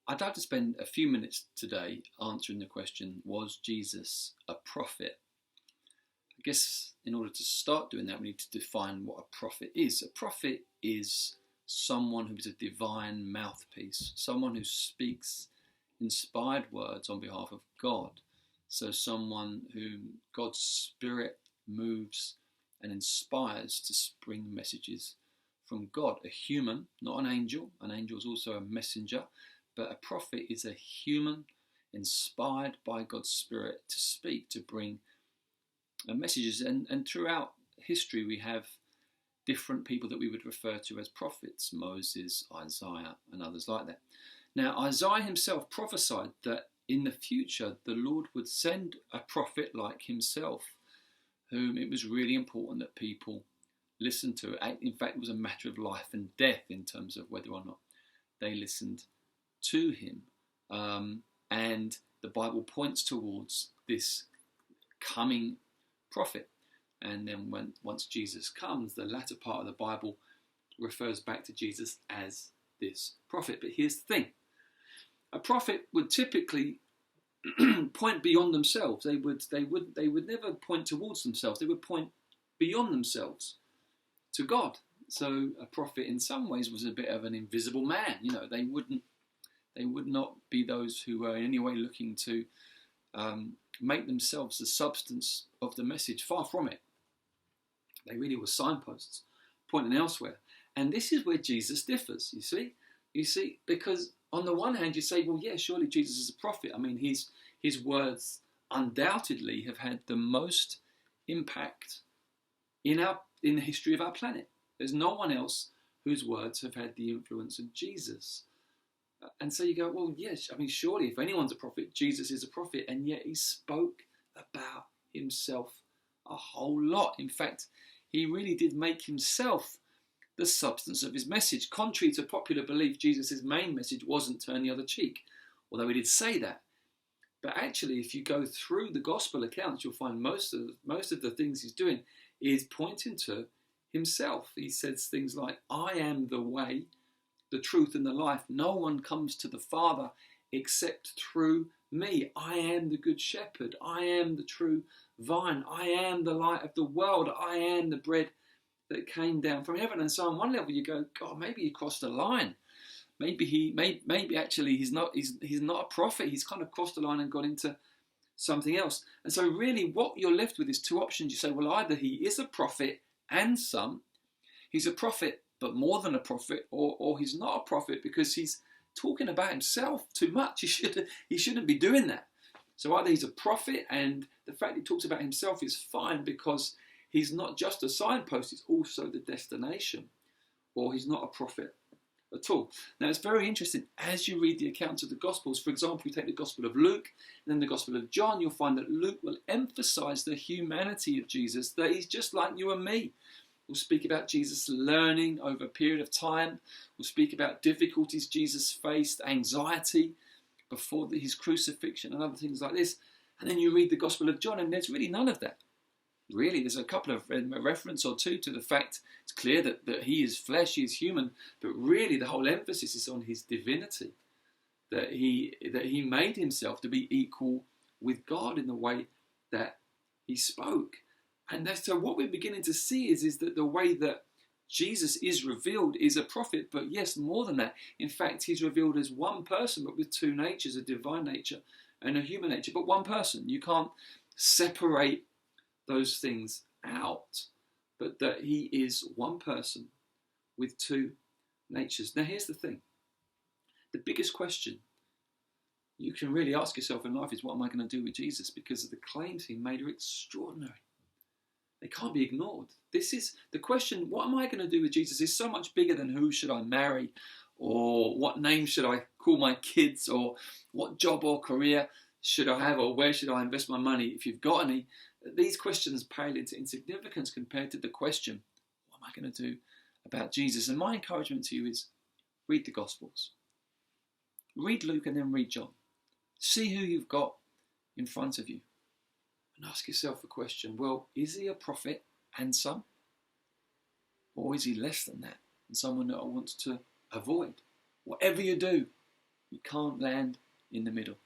I'd like to spend a few minutes today answering the question, was Jesus a prophet? I guess in order to start doing that, we need to define what a prophet is. A prophet is someone who is a divine mouthpiece, someone who speaks inspired words on behalf of God. So someone whom God's Spirit moves and inspires to bring messages from God. A human, not an angel. An angel is also a messenger. But a prophet is a human inspired by God's Spirit to speak, to bring messages. And throughout history, we have different people that we would refer to as prophets, Moses, Isaiah, and others like that. Now, Isaiah himself prophesied that in the future, the Lord would send a prophet like himself, whom it was really important that people listened to. In fact, it was a matter of life and death in terms of whether or not they listened to him. And the Bible points towards this coming prophet. And then once Jesus comes, the latter part of the Bible refers back to Jesus as this prophet. But here's the thing. A prophet would typically point beyond themselves. They would never point towards themselves. They would point beyond themselves to God. So a prophet in some ways was a bit of an invisible man. They would not be those who were in any way looking to make themselves the substance of the message. Far from it. They really were signposts pointing elsewhere. And this is where Jesus differs, you see, because on the one hand you say, well, yeah, surely Jesus is a prophet. I mean, his words undoubtedly have had the most impact in the history of our planet. There's no one else whose words have had the influence of Jesus. And so you go, well, yes, I mean, surely if anyone's a prophet, Jesus is a prophet. And yet he spoke about himself a whole lot. In fact, he really did make himself the substance of his message. Contrary to popular belief, Jesus' main message wasn't turn the other cheek, although he did say that. But actually, if you go through the gospel accounts, you'll find most of the things he's doing is pointing to himself. He says things like, I am the way, the truth, and the life. No one comes to the Father except through me. I am the good shepherd. I am the true vine. I am the light of the world. I am the bread that came down from heaven. And so on one level you go, God, maybe he crossed a line. Maybe actually he's not a prophet. He's kind of crossed the line and got into something else. And so really what you're left with is two options. You say, well, either he is a prophet and some. He's a prophet, but more than a prophet, or he's not a prophet because he's talking about himself too much. He shouldn't be doing that. So either he's a prophet, and the fact he talks about himself is fine because he's not just a signpost, he's also the destination, or he's not a prophet at all. Now it's very interesting, as you read the accounts of the Gospels, for example, you take the Gospel of Luke and then the Gospel of John, you'll find that Luke will emphasize the humanity of Jesus, that he's just like you and me. We'll speak about Jesus learning over a period of time. We'll speak about difficulties Jesus faced, anxiety before his crucifixion and other things like this. And then you read the Gospel of John and there's really none of that. Really, there's a couple of a reference or two to the fact it's clear that he is flesh, he is human, but really the whole emphasis is on his divinity, that he made himself to be equal with God in the way that he spoke. And so what we're beginning to see is that the way that Jesus is revealed is a prophet, but yes, more than that. In fact, he's revealed as one person, but with two natures, a divine nature and a human nature, but one person. You can't separate those things out, but that he is one person with two natures. Now, here's the thing. The biggest question you can really ask yourself in life is, what am I going to do with Jesus? Because of the claims he made are extraordinary. They can't be ignored. This is the question, what am I going to do with Jesus, is so much bigger than who should I marry, or what name should I call my kids, or what job or career should I have, or where should I invest my money, if you've got any. These questions pale into insignificance compared to the question, what am I going to do about Jesus? And my encouragement to you is, read the Gospels. Read Luke and then read John. See who you've got in front of you. And ask yourself the question, well, is he a prophet and some? Or is he less than that and someone that I want to avoid? Whatever you do, You can't land in the middle.